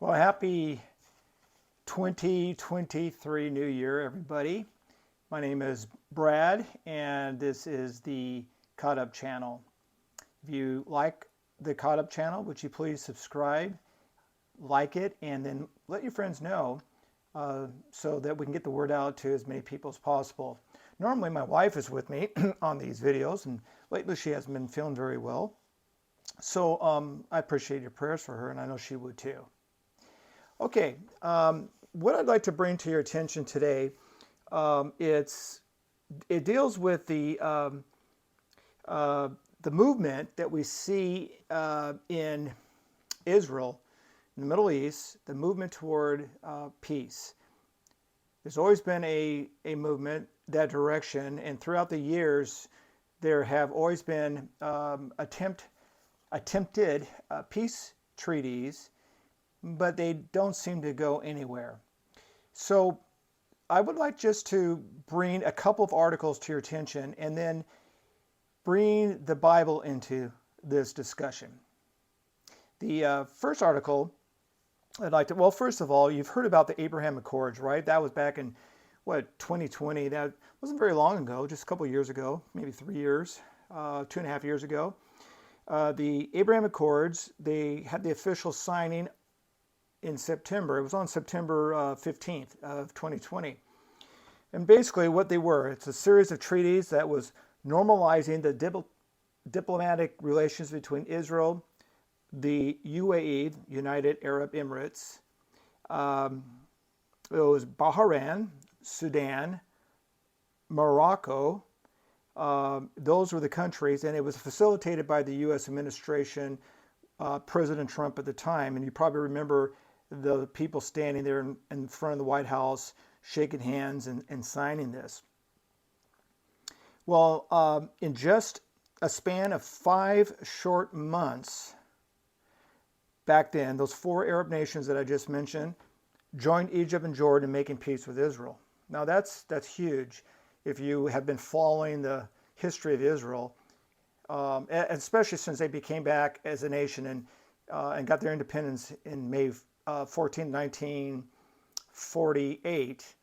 Well, happy 2023 New Year, everybody. My name is Brad, and this is the Caught Up channel. If you like the Caught Up channel, would you please subscribe, like it, and then let your friends know so that we can get the word out to as many people as possible. Normally, my wife is with me on these videos, and lately she hasn't been feeling very well. So I appreciate your prayers for her, and I know she would too. Okay, what I'd like to bring to your attention today, it deals with the movement that we see in Israel, in the Middle East, the movement toward peace. There's always been a movement that direction, and throughout the years, there have always been attempted peace treaties, but they don't seem to go anywhere. So I would like just to bring a couple of articles to your attention and then bring the Bible into this discussion. The first article I'd like to, well, first of all, you've heard about the Abraham Accords, right? That was back in, 2020? That wasn't very long ago, just a couple of years ago, maybe 3 years, 2.5 years ago. The Abraham Accords, they had the official signing in September. It was on September 15th of 2020. And basically what they were, it's a series of treaties that was normalizing the diplomatic relations between Israel, the UAE, United Arab Emirates, it was Bahrain, Sudan, Morocco. Those were the countries, and it was facilitated by the U.S. administration, President Trump at the time. And you probably remember the people standing there in front of the White House, shaking hands and signing this. Well, in just a span of 5 short months, back then, those 4 Arab nations that I just mentioned joined Egypt and Jordan in making peace with Israel. Now that's huge. If you have been following the history of Israel, especially since they became back as a nation and got their independence in May 14, 1948,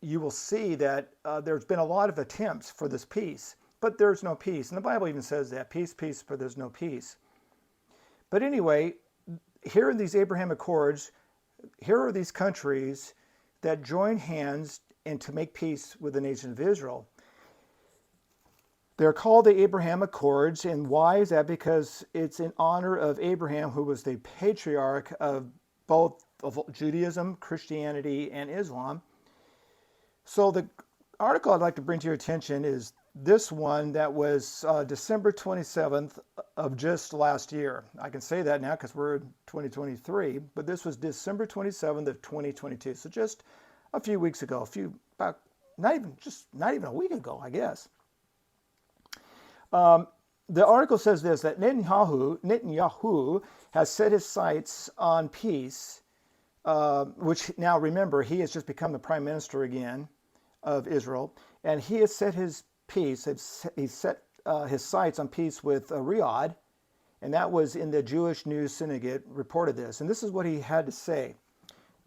you will see that there's been a lot of attempts for this peace, but there's no peace. And the Bible even says that, peace, peace, but there's no peace. But anyway, here in these Abraham Accords, here are these countries that join hands and to make peace with the nation of Israel. They're called the Abraham Accords, and why is that? Because it's in honor of Abraham, who was the patriarch of both of Judaism, Christianity, and Islam. So the article I'd like to bring to your attention is this one that was December 27th of just last year. I can say that now because we're in 2023, but this was December 27th of 2022. So just a few weeks ago, not even a week ago, I guess. The article says this, that Netanyahu has set his sights on peace, which now remember, he has just become the prime minister again of Israel, and he has set his peace, he set his sights on peace with Riyadh, and that was in the Jewish News Syndicate reported this, and this is what he had to say.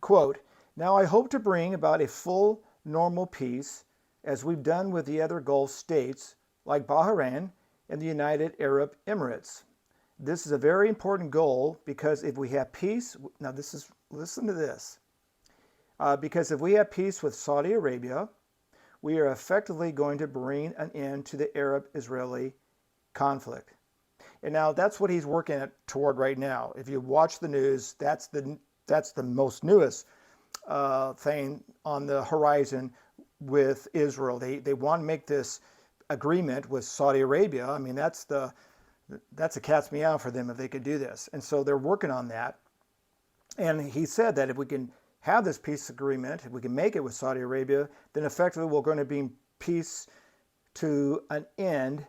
Quote, "Now I hope to bring about a full normal peace as we've done with the other Gulf states like Bahrain and the United Arab Emirates. This is a very important goal because if we have peace," now listen to this, because if we have peace with Saudi Arabia, we are effectively going to bring an end to the Arab-Israeli conflict. And now that's what he's working toward right now. If you watch the news, that's the most newest thing on the horizon with Israel. They want to make this agreement with Saudi Arabia. I mean, that's a cat's meow for them if they could do this. And so they're working on that. And he said that if we can have this peace agreement, if we can make it with Saudi Arabia, then effectively we're going to bring peace to an end,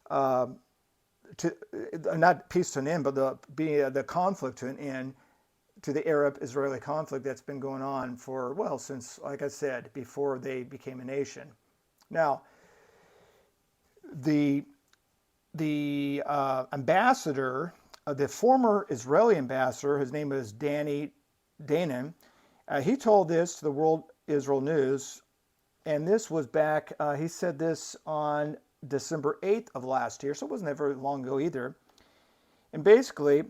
not peace to an end, but the conflict to an end, to the Arab-Israeli conflict that's been going on for, well, since, like I said, before they became a nation. Now, the ambassador the former Israeli ambassador, his name is Danny Danon, he told this to the World Israel News, and this was back, he said this on December 8th of last year, so it wasn't that very long ago either. And basically,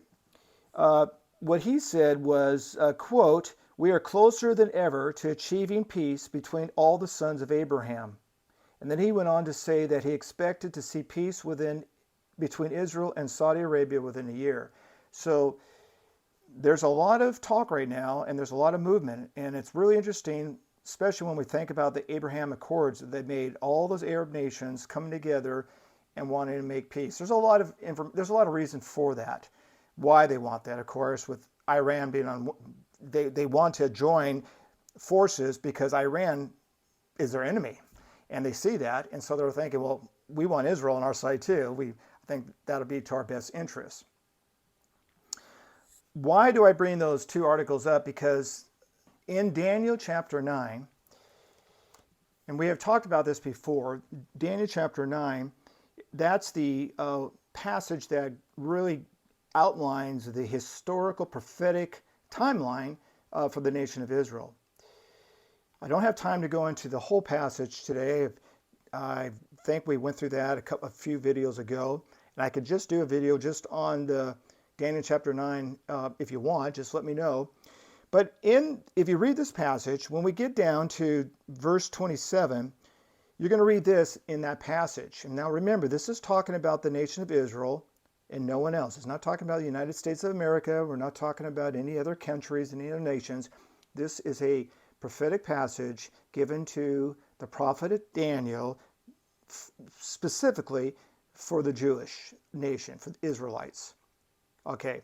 what he said was, quote, "We are closer than ever to achieving peace between all the sons of Abraham." And then he went on to say that he expected to see peace between Israel and Saudi Arabia within a year. So there's a lot of talk right now, and there's a lot of movement, and it's really interesting, especially when we think about the Abraham Accords that they made, all those Arab nations coming together and wanting to make peace. There's a lot of reason for that, why they want that. Of course, with Iran being on, they want to join forces because Iran is their enemy, and they see that, and so they're thinking, well, we want Israel on our side too. I think that'll be to our best interest. Why do I bring those two articles up? Because in Daniel chapter 9, and we have talked about this before, Daniel chapter 9, that's the passage that really outlines the historical prophetic timeline for the nation of Israel. I don't have time to go into the whole passage today. I think we went through that a few videos ago, and I could just do a video just on the Daniel chapter 9 if you want, just let me know. But if you read this passage, when we get down to verse 27, you're going to read this in that passage. And now remember, this is talking about the nation of Israel and no one else. It's not talking about the United States of America. We're not talking about any other countries, any other nations. This is a prophetic passage given to the prophet Daniel, specifically for the Jewish nation, for the Israelites. Okay.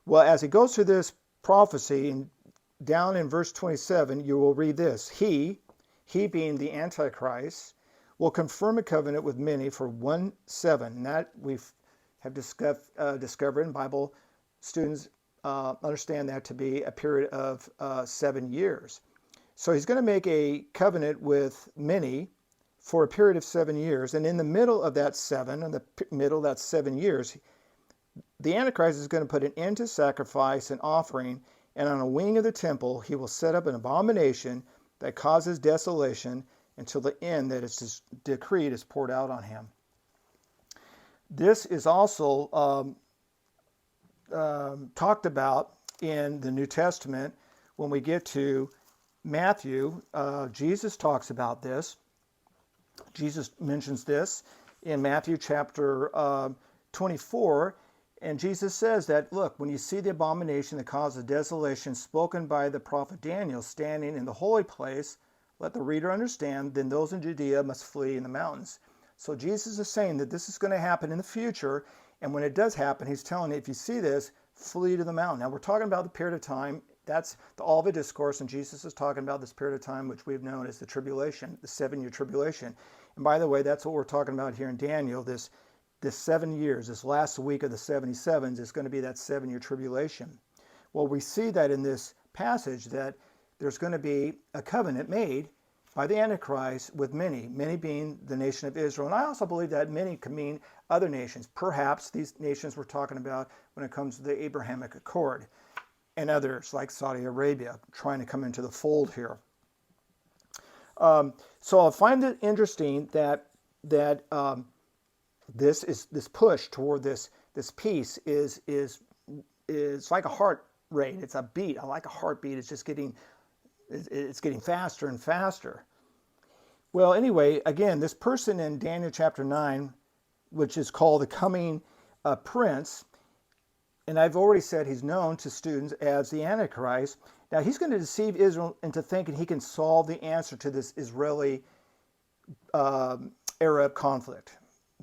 Well, as he goes through this prophecy, and down in verse 27, you will read this. He being the Antichrist, will confirm a covenant with many for 1 7. And that we have discovered, and Bible students understand that to be a period of 7 years. So he's going to make a covenant with many for a period of 7 years. And in the middle of that 7 years, the Antichrist is going to put an end to sacrifice and offering, and on a wing of the temple he will set up an abomination that causes desolation until the end that is decreed is poured out on him. This is also talked about in the New Testament when we get to Matthew. Jesus talks about this. Jesus mentions this in Matthew chapter 24. And Jesus says that, look, when you see the abomination that causes desolation spoken by the prophet Daniel standing in the holy place, let the reader understand, then those in Judea must flee in the mountains. So Jesus is saying that this is going to happen in the future, and when it does happen, he's telling you, if you see this, flee to the mountain. Now, we're talking about the period of time, that's the Olivet Discourse, and Jesus is talking about this period of time which we've known as the tribulation, the 7-year tribulation. And by the way, that's what we're talking about here in Daniel, this 7 years, this last week of the 77s is going to be that 7-year tribulation. Well, we see that in this passage that there's going to be a covenant made by the Antichrist with many being the nation of Israel. And I also believe that many can mean other nations. Perhaps these nations we're talking about when it comes to the Abrahamic Accord and others like Saudi Arabia trying to come into the fold here. So I find it interesting that this push toward this peace is like a heart rate. It's a beat. I like a heartbeat. It's just getting faster and faster. Well, anyway, again, this person in Daniel chapter 9, which is called the coming prince, and I've already said he's known to students as the Antichrist. Now, he's going to deceive Israel into thinking he can solve the answer to this Israeli Arab conflict.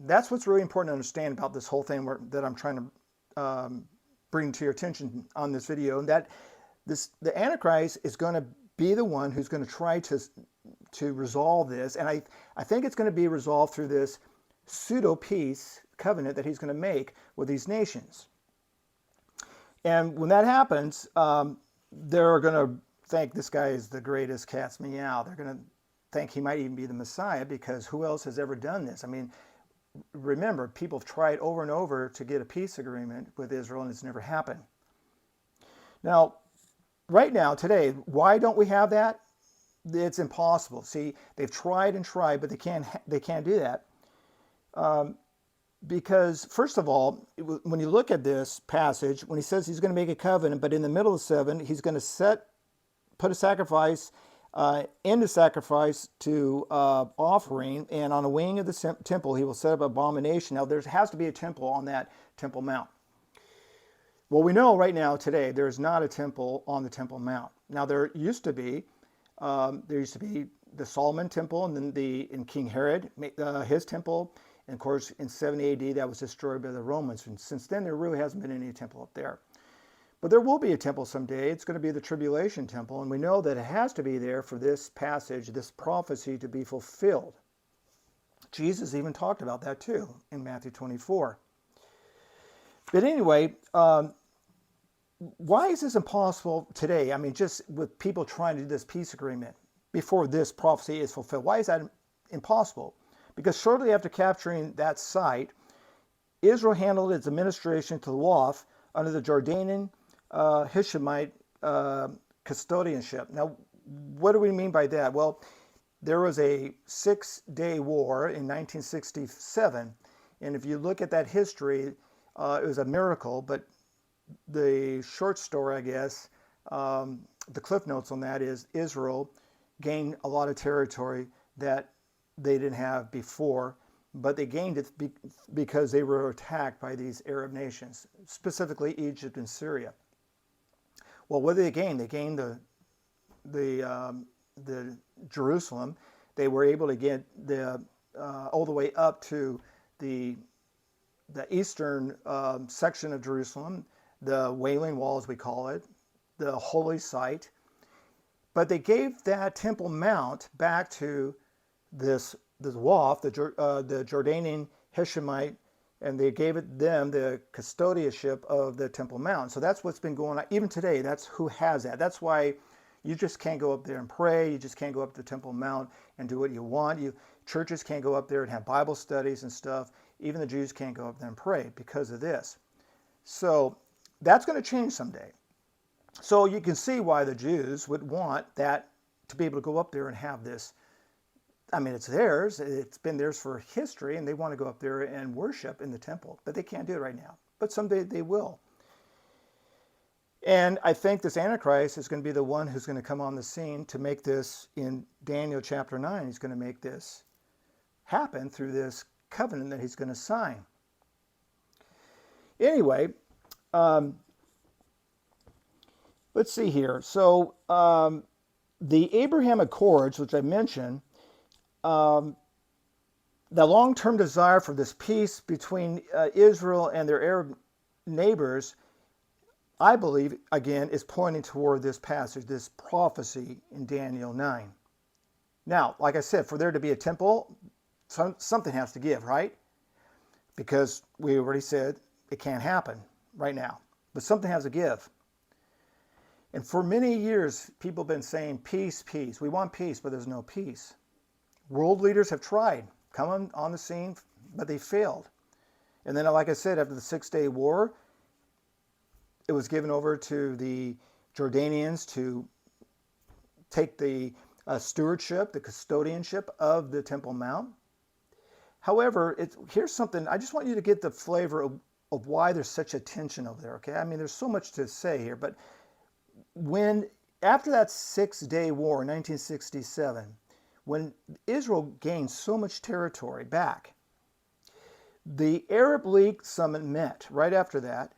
That's what's really important to understand about this whole thing that I'm trying to bring to your attention on this video, and that the Antichrist is going to be the one who's going to try to resolve this, and I think it's going to be resolved through this pseudo-peace covenant that he's going to make with these nations. And when that happens, they're going to think this guy is the greatest cat's meow. They're going to think he might even be the Messiah, because who else has ever done this? I mean, remember, people have tried over and over to get a peace agreement with Israel, and it's never happened. Now, right now, today, why don't we have that? It's impossible. See, they've tried and tried, but they can't do that. Because, first of all, when you look at this passage, when he says he's going to make a covenant, but in the middle of 7, he's going to put a sacrifice, end the sacrifice to offering, and on a wing of the temple, he will set up an abomination. Now, there has to be a temple on that Temple Mount. Well, we know right now, today, there's not a temple on the Temple Mount. Now, there used to be the Solomon temple, and then in King Herod, his temple. And of course, in 70 AD, that was destroyed by the Romans. And since then, there really hasn't been any temple up there. But there will be a temple someday. It's going to be the tribulation temple. And we know that it has to be there for this passage, this prophecy to be fulfilled. Jesus even talked about that too in Matthew 24. But anyway, why is this impossible today? I mean, just with people trying to do this peace agreement before this prophecy is fulfilled. Why is that impossible? Because shortly after capturing that site, Israel handled its administration to the Waqf under the Jordanian Hashemite custodianship. Now, what do we mean by that? Well, there was a 6-day war in 1967, and if you look at that history, it was a miracle, but the short story, I guess, the cliff notes on that is Israel gained a lot of territory that they didn't have before, but they gained it because they were attacked by these Arab nations, specifically Egypt and Syria. Well, what did they gain? They gained the Jerusalem. They were able to get all the way up to the eastern section of Jerusalem, the Wailing Wall, as we call it, the holy site. But they gave that Temple Mount back to this Waqf, the Jordanian Hashemite, and they gave them the custodianship of the Temple Mount. So that's what's been going on. Even today, that's who has that. That's why you just can't go up there and pray. You just can't go up to the Temple Mount and do what you want. Churches can't go up there and have Bible studies and stuff. Even the Jews can't go up there and pray because of this. So that's going to change someday. So you can see why the Jews would want that to be able to go up there and have this. I mean, it's theirs. It's been theirs for history, and they want to go up there and worship in the temple. But they can't do it right now. But someday they will. And I think this Antichrist is going to be the one who's going to come on the scene to make this, in Daniel chapter 9, he's going to make this happen through this covenant that he's going to sign. Anyway, let's see here. So the Abraham Accords, which I mentioned, the long-term desire for this peace between Israel and their Arab neighbors, I believe, again, is pointing toward this passage, this prophecy in Daniel 9. Now, like I said, for there to be a temple, something has to give, right? Because we already said it can't happen right now. But something has to give. And for many years, people have been saying, peace, peace. We want peace, but there's no peace. World leaders have tried, come on the scene, but they failed. And then, like I said, after the 6-day war, it was given over to the Jordanians to take the stewardship, the custodianship of the Temple Mount. However, here's something, I just want you to get the flavor of why there's such a tension over there, okay? I mean, there's so much to say here, but after that 6-day war in 1967, when Israel gained so much territory back, the Arab League summit met right after that.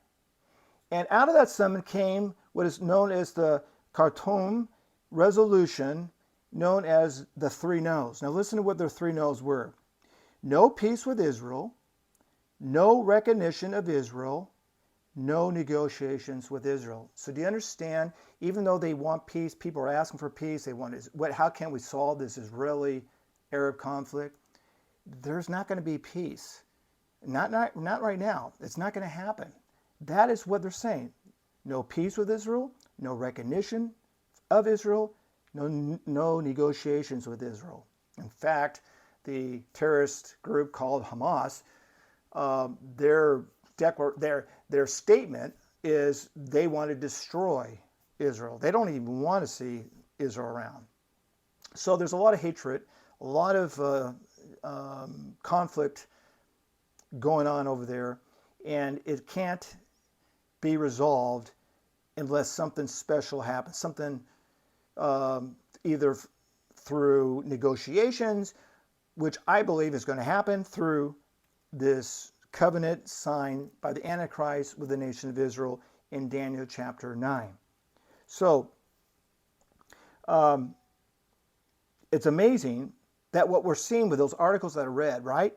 And out of that summit came what is known as the Khartoum Resolution, known as the 3 no's. Now listen to what their 3 no's were. No peace with Israel, no recognition of Israel, no negotiations with Israel. So do you understand? Even though they want peace, people are asking for peace. They want how can we solve this Israeli-Arab conflict? There's not going to be peace. Not right now. It's not going to happen. That is what they're saying. No peace with Israel, no recognition of Israel, no negotiations with Israel. In fact, the terrorist group called Hamas, their statement is they want to destroy Israel. They don't even want to see Israel around. So there's a lot of hatred, a lot of conflict going on over there, and it can't be resolved unless something special happens, something either through negotiations, which I believe is going to happen through this covenant signed by the Antichrist with the nation of Israel in Daniel chapter 9. So it's amazing that what we're seeing with those articles that I read, right?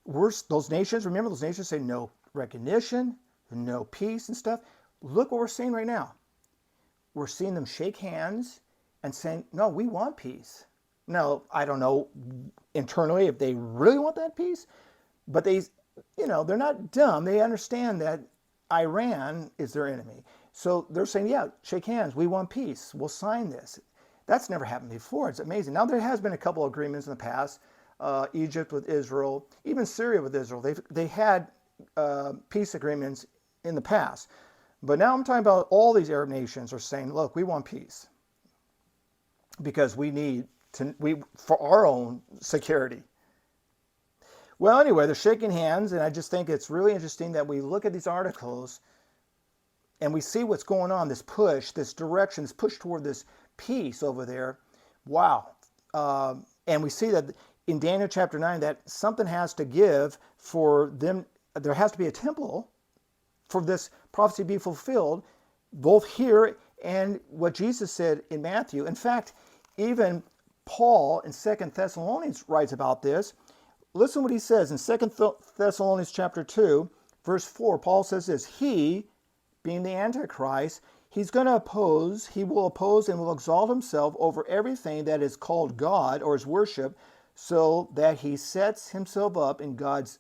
Those nations, remember those nations say no recognition, no peace and stuff. Look what we're seeing right now. We're seeing them shake hands and saying, no, we want peace. Now, I don't know internally if they really want that peace, but they're not dumb. They understand that Iran is their enemy. So they're saying, yeah, shake hands. We want peace. We'll sign this. That's never happened before. It's amazing. Now, there has been a couple of agreements in the past. Egypt with Israel, even Syria with Israel. They had peace agreements in the past. But now I'm talking about all these Arab nations are saying, look, we want peace because for our own security. Well, anyway, they're shaking hands, and I just think it's really interesting that we look at these articles and we see what's going on, this push, this direction, this push toward this peace over there. Wow. And we see that in Daniel chapter 9 that something has to give for them. There has to be a temple for this prophecy to be fulfilled, both here and what Jesus said in Matthew. In fact, even Paul in 2 Thessalonians writes about this. Listen what he says in 2 Thessalonians chapter 2, verse 4. Paul says this, he, being the Antichrist, he will oppose and will exalt himself over everything that is called God or is worship, so that he sets himself up in God's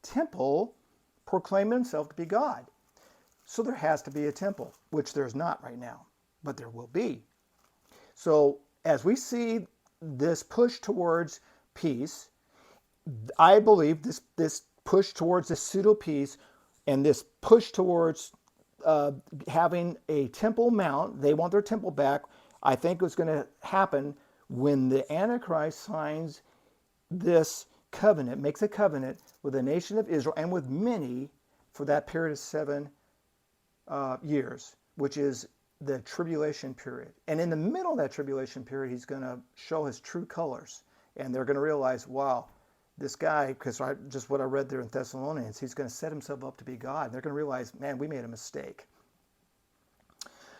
temple, proclaiming himself to be God. So there has to be a temple, which there's not right now, but there will be. So as we see this push towards peace, I believe this push towards this pseudo-peace and this push towards having a temple mount, they want their temple back, I think it's going to happen when the Antichrist signs this covenant, makes a covenant with the nation of Israel and with many for that period of 7 years, which is the tribulation period. And in the middle of that tribulation period, he's going to show his true colors. And they're going to realize, wow, this guy, because just what I read there in Thessalonians, he's going to set himself up to be God. And they're going to realize, man, we made a mistake.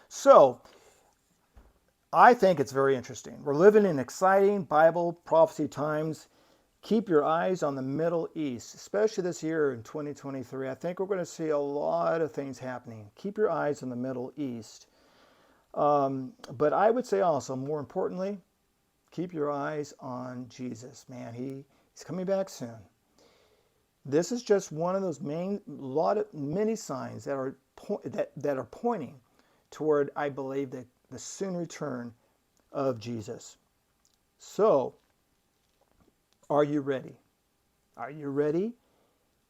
So, I think it's very interesting. We're living in exciting Bible prophecy times. Keep your eyes on the Middle East, especially this year in 2023. I think we're going to see a lot of things happening. Keep your eyes on the Middle East. But I would say also, more importantly, keep your eyes on Jesus. Man, he's coming back soon. This is just one of those many signs that are pointing toward, I believe, the soon return of Jesus. So, are you ready? Are you ready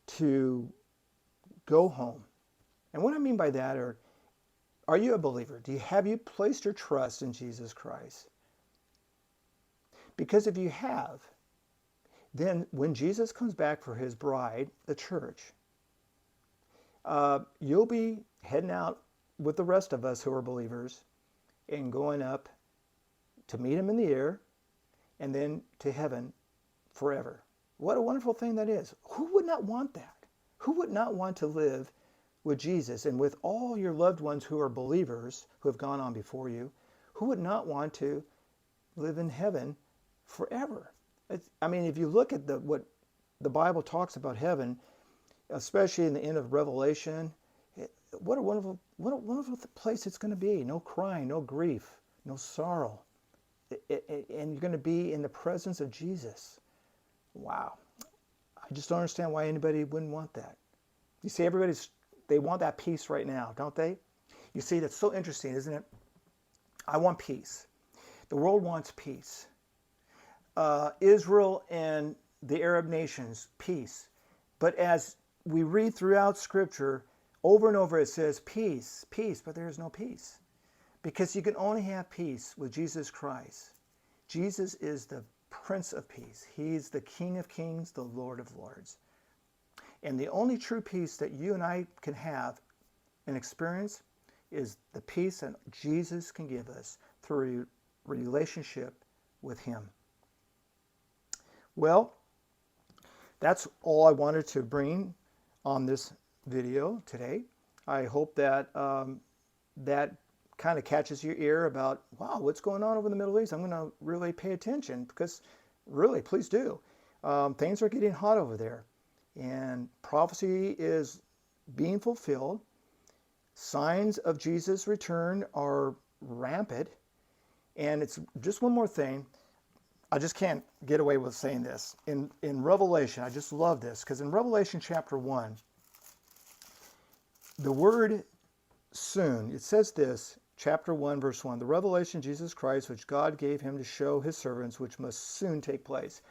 to go home? And what I mean by that are you a believer? Have you placed your trust in Jesus Christ? Because if you have, then when Jesus comes back for his bride, the church, you'll be heading out with the rest of us who are believers and going up to meet him in the air and then to heaven forever. What a wonderful thing that is. Who would not want that? Who would not want to live with Jesus and with all your loved ones who are believers who have gone on before you? Who would not want to live in heaven forever? If you look at what the Bible talks about heaven, especially in the end of Revelation, what a wonderful place it's going to be. No crying, no grief, no sorrow. And you're going to be in the presence of Jesus. Wow. I just don't understand why anybody wouldn't want that. You see, they want that peace right now, don't they? You see, that's so interesting, isn't it? I want peace. The world wants peace. Israel and the Arab nations, peace. But as we read throughout Scripture, over and over it says peace, peace, but there is no peace. Because you can only have peace with Jesus Christ. Jesus is the Prince of Peace. He's the King of Kings, the Lord of Lords. And the only true peace that you and I can have and experience is the peace that Jesus can give us through a relationship with Him. Well, that's all I wanted to bring on this video today. I hope that that kind of catches your ear about, wow, what's going on over in the Middle East? I'm going to really pay attention, because really, please do. Things are getting hot over there, and prophecy is being fulfilled. Signs of Jesus' return are rampant. And it's just one more thing. I just can't get away with saying this. In Revelation, I just love this, because in Revelation chapter 1, the word soon, it says this, chapter 1, verse 1, the revelation of Jesus Christ, which God gave him to show his servants, which must soon take place.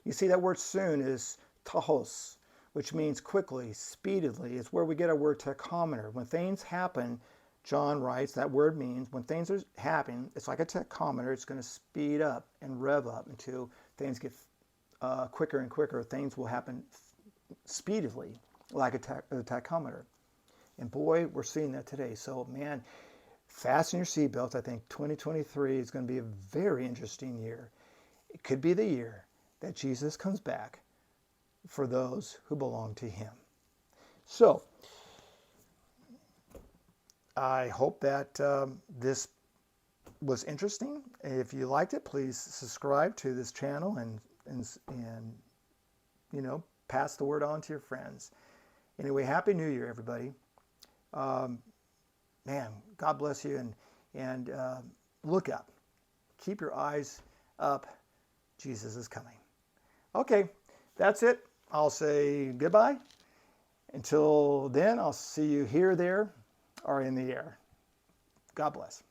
You see, that word soon is tahos, which means quickly, speedily. It's where we get our word tachometer. When things happen, John writes, that word means when things are happening, it's like a tachometer. It's going to speed up and rev up until things get quicker and quicker. Things will happen speedily, like a tachometer. And boy, we're seeing that today. So, man, fasten your seatbelts. I think 2023 is going to be a very interesting year. It could be the year that Jesus comes back for those who belong to Him. So, I hope that this was interesting. If you liked it, please subscribe to this channel and you know, pass the word on to your friends. Anyway, Happy New Year, everybody. Man, God bless you, and look up. Keep your eyes up. Jesus is coming. Okay, that's it. I'll say goodbye. Until then, I'll see you here, there, or in the air. God bless.